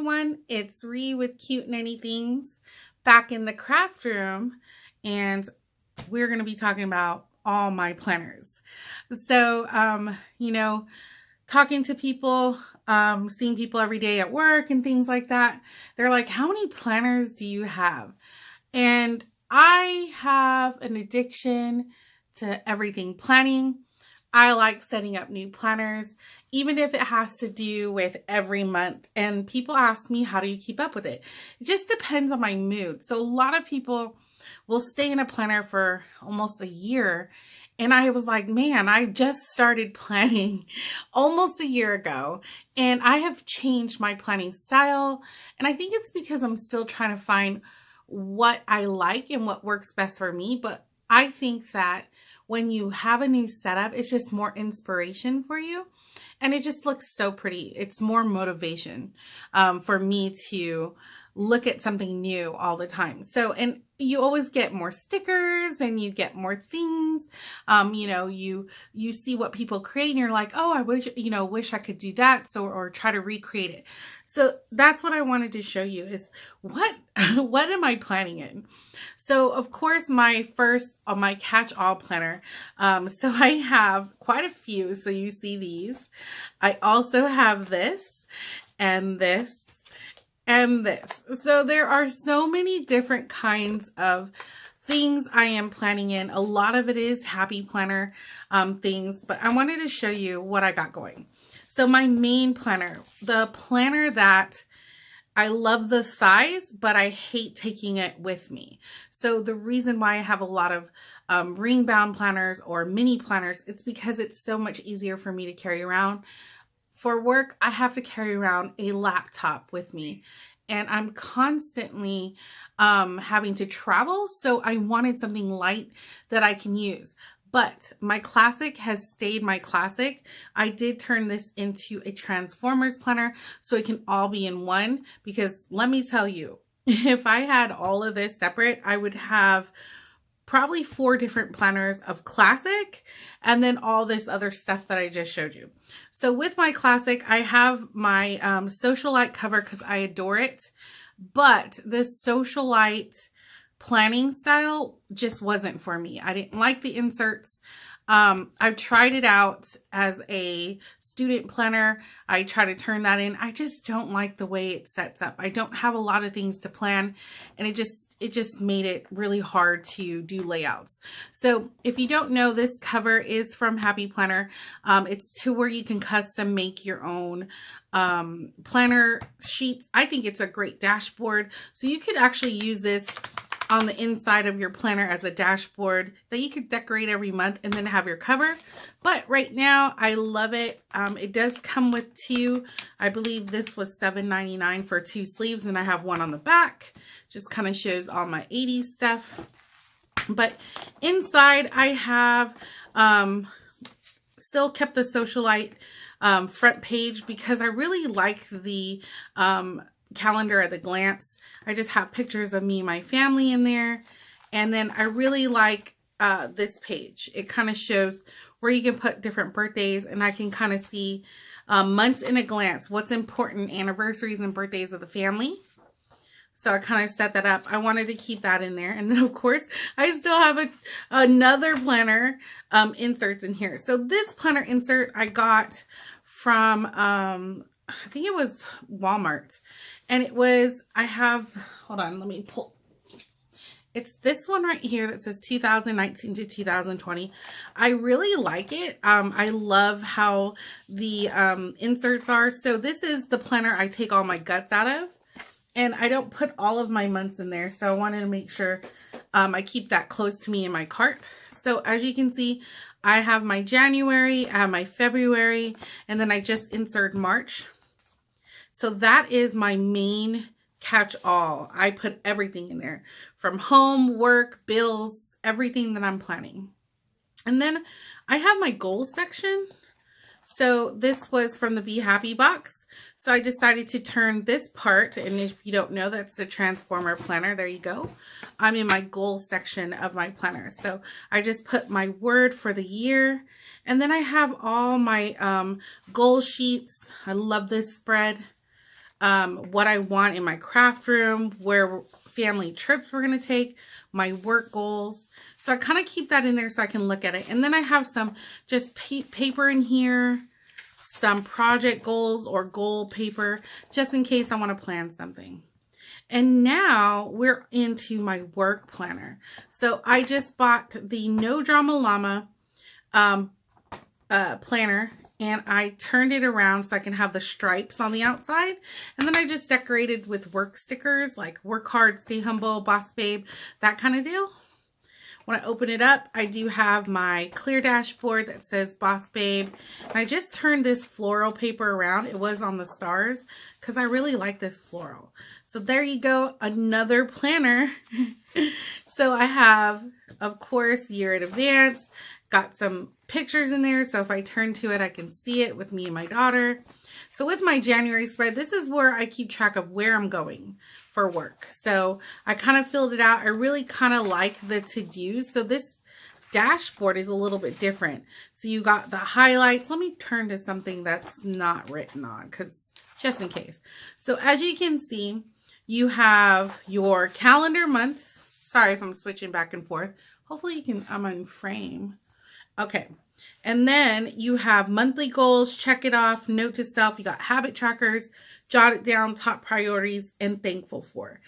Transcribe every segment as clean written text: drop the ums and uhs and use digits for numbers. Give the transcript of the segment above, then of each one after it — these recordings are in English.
everyone, it's Ree with Cute Nanny Things back in the craft room, and we're going to be talking about all my planners. So, talking to people, seeing people every day at work and things like that, they're like, how many planners do you have? And I have an addiction to everything planning. I like setting up new planners, even if it has to do with every month. And people ask me, how do you keep up with it? It just depends on my mood. So a lot of people will stay in a planner for almost a year. And I was like, man, I just started planning almost a year ago, and I have changed my planning style. And I think it's because I'm still trying to find what I like and what works best for me. But I think that when you have a new setup, it's just more inspiration for you. And it just looks so pretty. It's more motivation for me to look at something new all the time. So, and you always get more stickers and you get more things. You see what people create and you're like, oh, I wish I could do that. So, or try to recreate it. So that's what I wanted to show you is what am I planning in? So of course my catch-all planner. So I have quite a few. So you see these. I also have this and this and this. So there are so many different kinds of things I am planning in. A lot of it is happy planner things, but I wanted to show you what I got going. So my main planner, the planner that I love the size, but I hate taking it with me. So the reason why I have a lot of ring bound planners or mini planners, it's because it's so much easier for me to carry around. For work, I have to carry around a laptop with me, and I'm constantly having to travel. So I wanted something light that I can use. But my classic has stayed my classic. I did turn this into a Transformers planner so it can all be in one, because let me tell you, if I had all of this separate, I would have probably 4 different planners of classic and then all this other stuff that I just showed you. So with my classic, I have my Socialite cover because I adore it, but this Socialite planning style just wasn't for me. I didn't like the inserts. I've tried it out as a student planner. I try to turn that in. I just don't like the way it sets up. I don't have a lot of things to plan, and it just made it really hard to do layouts. So if you don't know, this cover is from Happy Planner. It's to where you can custom make your own planner sheets. I think it's a great dashboard. So you could actually use this on the inside of your planner as a dashboard that you could decorate every month and then have your cover. But right now, I love it. It does come with 2. I believe this was $7.99 for 2 sleeves, and I have one on the back. Just kind of shows all my 80s stuff. But inside, I have still kept the Socialite front page because I really like the calendar at a glance. I just have pictures of me and my family in there. And then I really like this page. It kind of shows where you can put different birthdays, and I can kind of see months in a glance, what's important, anniversaries and birthdays of the family. So I kind of set that up. I wanted to keep that in there. And then of course, I still have another planner inserts in here. So this planner insert I got from, I think it was Walmart. And it was, hold on, let me pull. It's this one right here that says 2019 to 2020. I really like it. I love how the inserts are. So this is the planner I take all my guts out of. And I don't put all of my months in there. So I wanted to make sure I keep that close to me in my cart. So as you can see, I have my January, I have my February, and then I just insert March. So that is my main catch-all. I put everything in there from home, work, bills, everything that I'm planning. And then I have my goals section. So this was from the Be Happy box. So I decided to turn this part, and if you don't know, that's the Transformer planner. There you go. I'm in my goals section of my planner. So I just put my word for the year, and then I have all my goal sheets. I love this spread. what I want in my craft room, where family trips we're going to take, my work goals. So I kind of keep that in there so I can look at it. And then I have some just paper in here, some project goals or goal paper, just in case I want to plan something. And now we're into my work planner. So I just bought the No Drama Llama planner, and I turned it around so I can have the stripes on the outside. And then I just decorated with work stickers like work hard, stay humble, boss babe, that kind of deal. When I open it up, I do have my clear dashboard that says Boss Babe. And I just turned this floral paper around. It was on the stars because I really like this floral. So there you go, another planner. So I have, of course, year in advance. Got some pictures in there, so if I turn to it, I can see it with me and my daughter. So with my January spread, this is where I keep track of where I'm going for work. So I kind of filled it out. I really kind of like the to-dos. So this dashboard is a little bit different. So you got the highlights. Let me turn to something that's not written on, because just in case. So as you can see, you have your calendar month. Sorry if I'm switching back and forth. Hopefully you can, I'm on frame. Okay. And then you have monthly goals, check it off, note to self. You got habit trackers, jot it down, top priorities, and thankful for.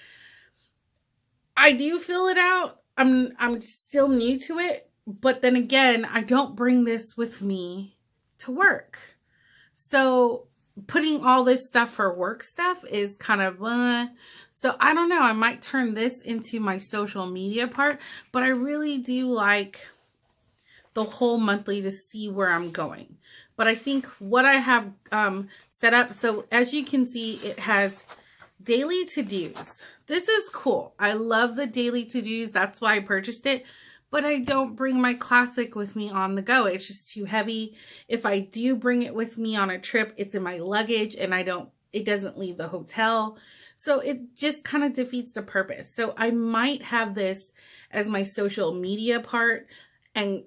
I do fill it out. I'm still new to it, but then again, I don't bring this with me to work. So putting all this stuff for work stuff is kind of, so I don't know. I might turn this into my social media part, but I really do like the whole monthly to see where I'm going. But I think what I have set up, so as you can see, it has daily to-dos. This is cool. I love the daily to-dos. That's why I purchased it. But I don't bring my classic with me on the go. It's just too heavy. If I do bring it with me on a trip, it's in my luggage and it doesn't leave the hotel. So it just kind of defeats the purpose. So I might have this as my social media part and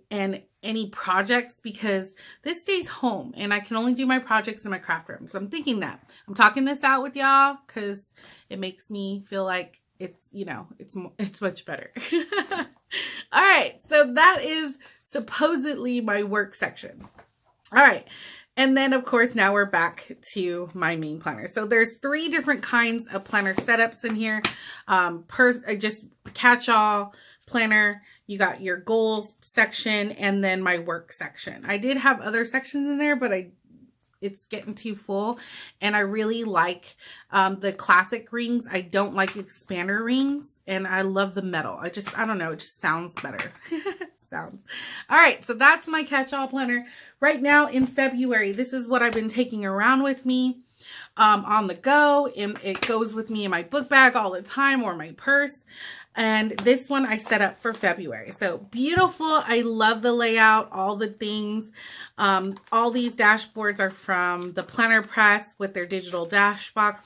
any projects, because this stays home and I can only do my projects in my craft room. So I'm thinking that. I'm talking this out with y'all because it makes me feel like it's, you know, it's much better. All right. So that is supposedly my work section. All right. And then of course, now we're back to my main planner. So there's 3 different kinds of planner setups in here. Just catch-all planner. You got your goals section and then my work section. I did have other sections in there, but it's getting too full. And I really like the classic rings. I don't like expander rings, and I love the metal. I don't know, it just sounds better. All right, so that's my catch-all planner. Right now in February, this is what I've been taking around with me on the go. And it goes with me in my book bag all the time, or my purse. And this one I set up for February. So beautiful. I love the layout, all the things. All these dashboards are from the Planner Press with their digital dash box.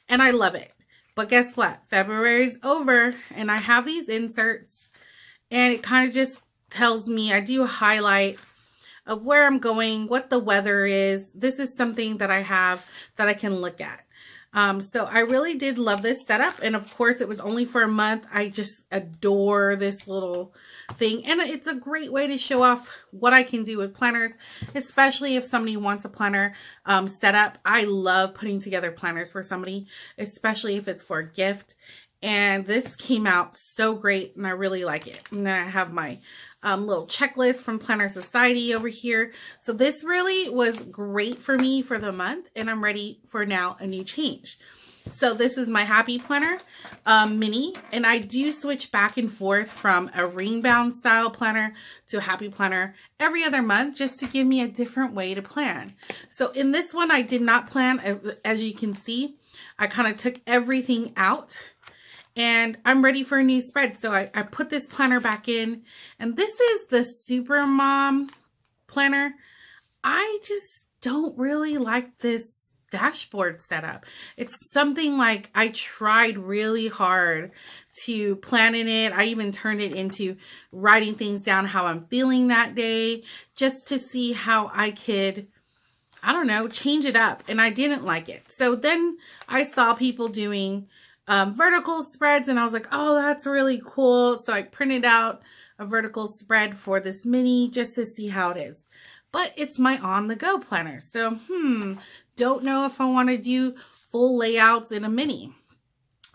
And I love it. But guess what? February's over and I have these inserts. And it kind of just tells me, I do a highlight of where I'm going, what the weather is. This is something that I have that I can look at. So I really did love this setup. And of course, it was only for a month. I just adore this little thing. And it's a great way to show off what I can do with planners, especially if somebody wants a planner set up. I love putting together planners for somebody, especially if it's for a gift. And this came out so great and I really like it. And then I have my little checklist from Planner Society over here. So this really was great for me for the month, and I'm ready for now a new change. So this is my Happy Planner mini, and I do switch back and forth from a ring bound style planner to a Happy Planner every other month, just to give me a different way to plan. So in this one, I did not plan. As you can see, I kind of took everything out. And I'm ready for a new spread. So I put this planner back in. And this is the Super Mom planner. I just don't really like this dashboard setup. It's something like I tried really hard to plan in it. I even turned it into writing things down how I'm feeling that day, just to see how I could I don't know, change it up, and I didn't like it. So then I saw people doing vertical spreads, and I was like, oh, that's really cool. So I printed out a vertical spread for this mini just to see how it is. But it's my on-the-go planner. So, don't know if I want to do full layouts in a mini.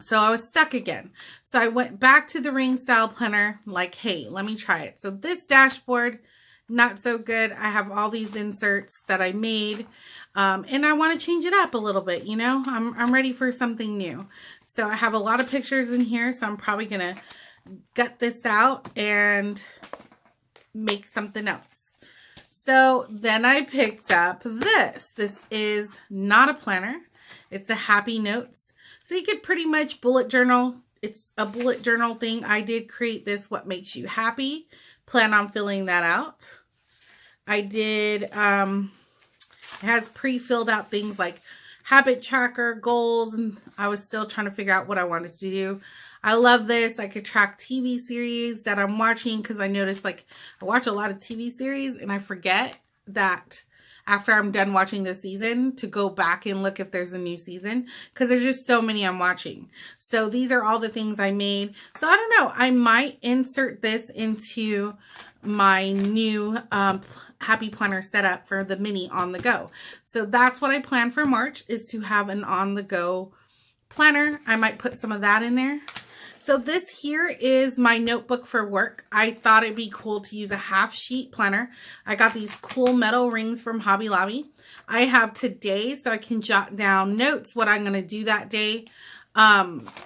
So I was stuck again. So I went back to the ring style planner, like, hey, let me try it. So this dashboard, not so good. I have all these inserts that I made, and I want to change it up a little bit. You know, I'm ready for something new. So I have a lot of pictures in here, so I'm probably going to gut this out and make something else. So then I picked up this. This is not a planner. It's a happy notes. So you could pretty much bullet journal. It's a bullet journal thing. I did create this, what makes you happy. Plan on filling that out. I did, it has pre-filled out things like habit tracker, goals, and I was still trying to figure out what I wanted to do. I love this. I could track TV series that I'm watching, because I noticed, like, I watch a lot of TV series and I forget that after I'm done watching the season to go back and look if there's a new season, because there's just so many I'm watching. So these are all the things I made. So I don't know, I might insert this into my new Happy Planner setup for the mini on the go. So that's what I plan for March, is to have an on the go planner. I might put some of that in there. So this here is my notebook for work. I thought it'd be cool to use a half sheet planner. I got these cool metal rings from Hobby Lobby. I have today, so I can jot down notes, what I'm going to do that day.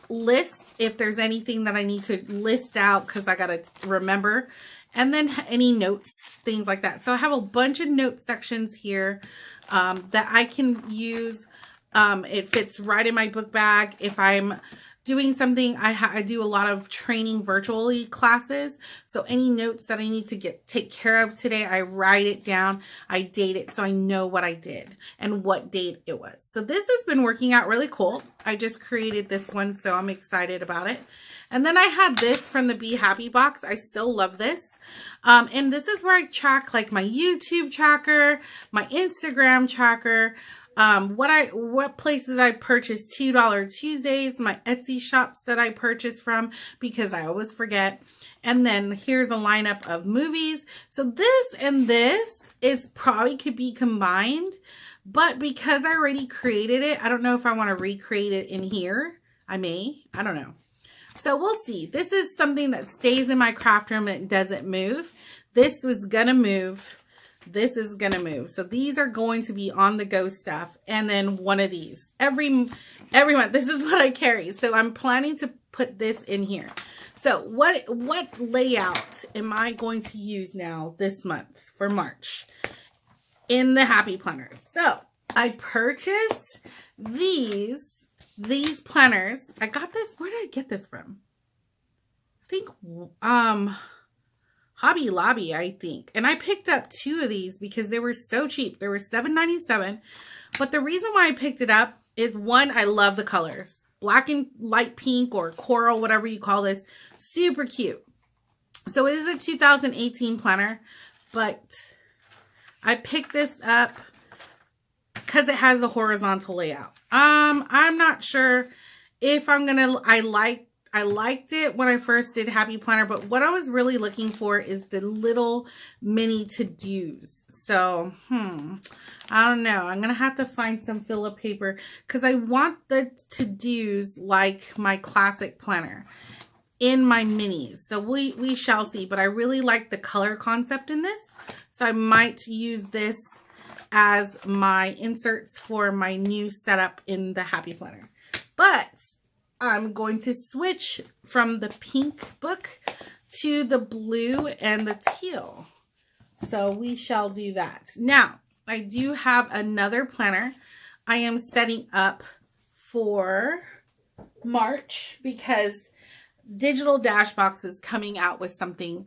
List if there's anything that I need to list out, because I got to remember. And then any notes, things like that. So I have a bunch of note sections here that I can use. It fits right in my book bag. If I'm doing something, I do a lot of training virtually classes. So any notes that I need to take care of today, I write it down, I date it, so I know what I did and what date it was. So this has been working out really cool. I just created this one, so I'm excited about it. And then I had this from the Be Happy box. I still love this. And this is where I track, like, my YouTube tracker, my Instagram tracker, what places I purchased $2 Tuesdays, my Etsy shops that I purchased from, because I always forget. And then here's a lineup of movies. So this and this is probably could be combined, but because I already created it, I don't know if I want to recreate it in here. I don't know. So we'll see. This is something that stays in my craft room. It doesn't move. This was gonna move. This is gonna move. So these are going to be on the go stuff. And then one of these every month. This is what I carry. So I'm planning to put this in here. So what layout am I going to use now this month for March in the Happy Planner? So I purchased these planners. I got this, where did I get this from? I think Hobby Lobby, I think. And I picked up 2 of these because they were so cheap. They were $7.97. But the reason why I picked it up is, one, I love the colors. Black and light pink, or coral, whatever you call this. Super cute. So it is a 2018 planner, but I picked this up because it has a horizontal layout. I'm not sure if I'm gonna, I liked it when I first did Happy Planner, but what I was really looking for is the little mini to-dos. So, I don't know. I'm gonna have to find some filler paper, because I want the to-dos like my classic planner in my minis. So we shall see, but I really like the color concept in this. So I might use this as my inserts for my new setup in the Happy Planner. But I'm going to switch from the pink book to the blue and the teal. So we shall do that. Now, I do have another planner I am setting up for March, because Digital Dashbox is coming out with something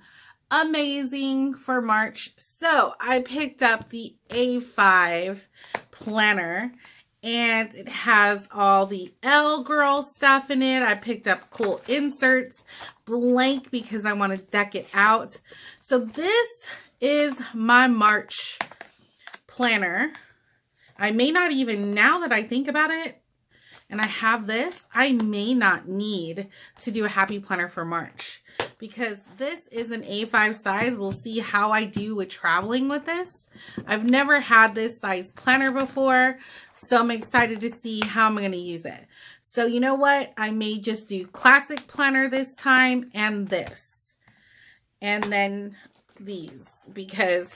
amazing for March. So I picked up the A5 planner, and it has all the L Girl stuff in it. I picked up cool inserts, blank, because I want to deck it out. So this is my March planner. I may not even, now that I think about it, and I have this, I may not need to do a happy planner for March because this is an A5 size. We'll see how I do with traveling with this. I've never had this size planner before, so I'm excited to see how I'm going to use it. So you know what? I may just do classic planner this time and this. And then these, because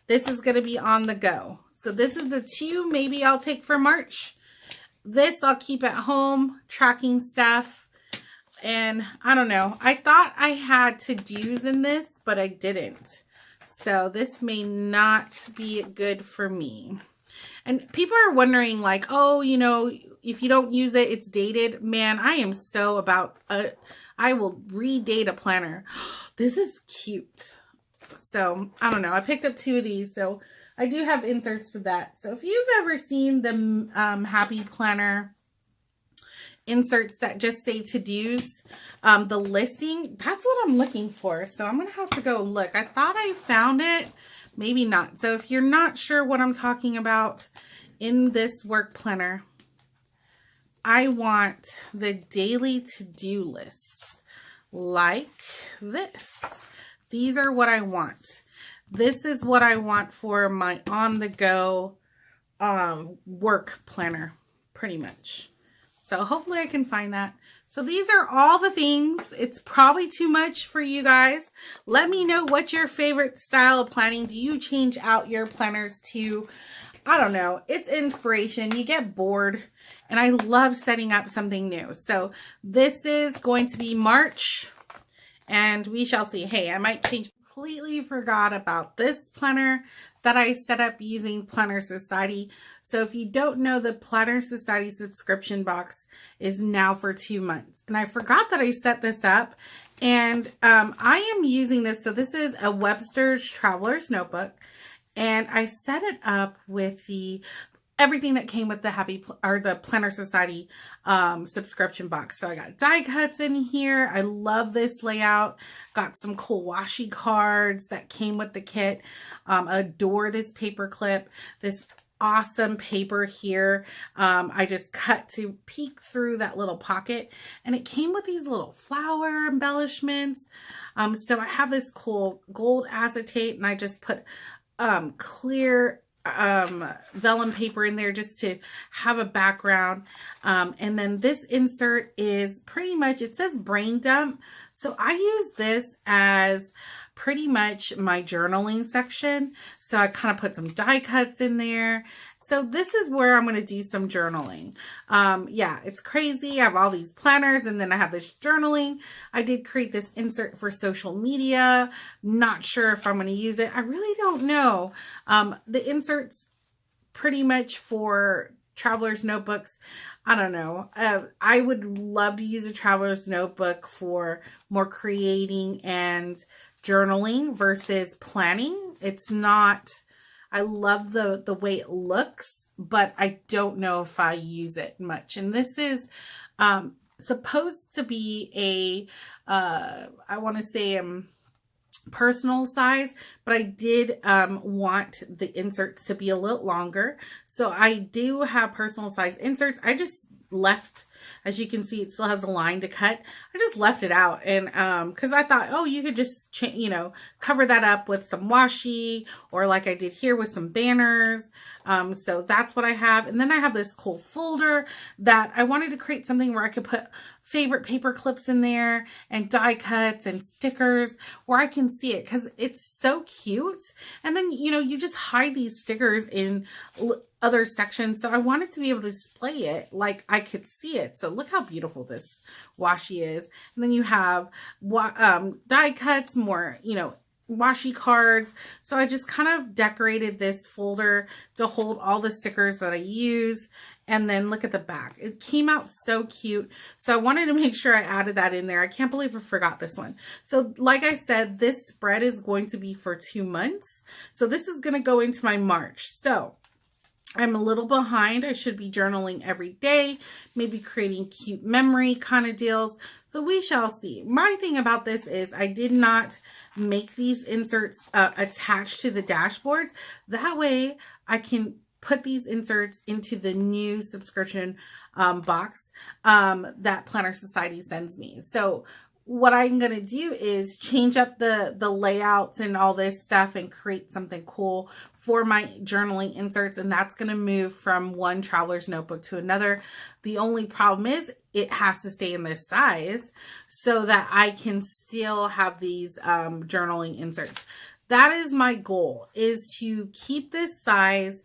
this is going to be on the go. So this is the two maybe I'll take for March. This I'll keep at home, tracking stuff. And I don't know. I thought I had to-dos in this, but I didn't. So this may not be good for me. And people are wondering like, oh, you know, if you don't use it, it's dated. Man, I am so about, I will redate a planner. This is cute. So I don't know. I picked up two of these. So I do have inserts for that. So if you've ever seen the Happy Planner inserts that just say to-dos, the listing, that's what I'm looking for. So I'm going to have to go look. I thought I found it, maybe not. So if you're not sure what I'm talking about in this work planner, I want the daily to-do lists like this. These are what I want. This is what I want for my on-the-go work planner, pretty much. So hopefully I can find that. So these are all the things. It's probably too much for you guys. Let me know what's your favorite style of planning. Do you change out your planners to, I don't know, it's inspiration. You get bored, and I love setting up something new. So this is going to be March, and we shall see. Hey, I might change. Completely forgot about this planner that I set up using Planner Society. So if you don't know, the Planner Society subscription box is now for 2 months. And I forgot that I set this up. And I am using this. So this is a Webster's Traveler's Notebook. And I set it up with everything that came with the Planner Society subscription box. So I got die cuts in here. I love this layout. Got some cool washi cards that came with the kit. Adore this paper clip. This awesome paper here. I just cut to peek through that little pocket, and it came with these little flower embellishments. So I have this cool gold acetate, and I just put clear vellum paper in there just to have a background. And then this insert is pretty much, it says brain dump. So I use this as pretty much my journaling section. So I kind of put some die cuts in there. So this is where I'm going to do some journaling. Yeah, it's crazy. I have all these planners, and then I have this journaling. I did create this insert for social media. Not sure if I'm going to use it. I really don't know. The inserts pretty much for traveler's notebooks. I don't know. I would love to use a traveler's notebook for more creating and journaling versus planning. It's not, I love the way it looks, but I don't know if I use it much. And this is supposed to be I want to say personal size, but I did want the inserts to be a little longer. So I do have personal size inserts. I just left, as you can see, it still has a line to cut. I just left it out, and because I thought, oh, you could just cover that up with some washi, or like I did here with some banners. So that's what I have. And then I have this cool folder that I wanted to create something where I could put favorite paper clips in there and die cuts and stickers where I can see it, because it's so cute. And then, you just hide these stickers in other sections. So I wanted to be able to display it like I could see it. So look how beautiful this washi is. And then you have die cuts, more, washi cards. So I just kind of decorated this folder to hold all the stickers that I use. And then look at the back. It came out so cute. So I wanted to make sure I added that in there. I can't believe I forgot this one. So like I said, this spread is going to be for 2 months. So this is going to go into my March. So I'm a little behind. I should be journaling every day, maybe creating cute memory kind of deals. So we shall see. My thing about this is I did not make these inserts attached to the dashboards. That way I can put these inserts into the new subscription box that Planner Society sends me. So what I'm going to do is change up the layouts and all this stuff and create something cool for my journaling inserts. And that's going to move from one traveler's notebook to another. The only problem is it has to stay in this size so that I can still have these journaling inserts. That is my goal, is to keep this size.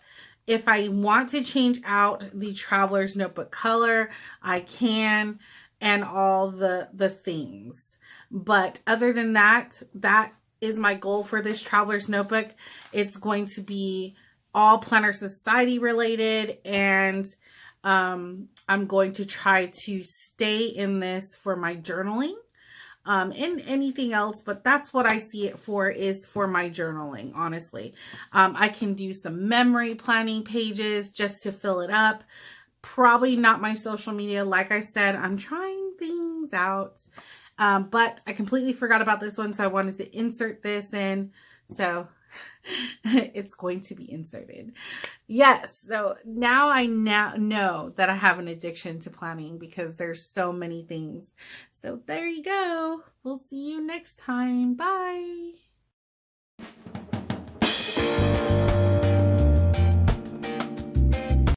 If I want to change out the traveler's notebook color, I can, and all the things. But other than that, that is my goal for this traveler's notebook. It's going to be all Planner Society related, and I'm going to try to stay in this for my journaling and anything else, but that's what I see it for, is for my journaling, honestly. I can do some memory planning pages just to fill it up. Probably not my social media. Like I said, I'm trying things out. But I completely forgot about this one, so I wanted to insert this in. So it's going to be inserted. Yes, so now I know that I have an addiction to planning because there's so many things. So there you go. We'll see you next time. Bye.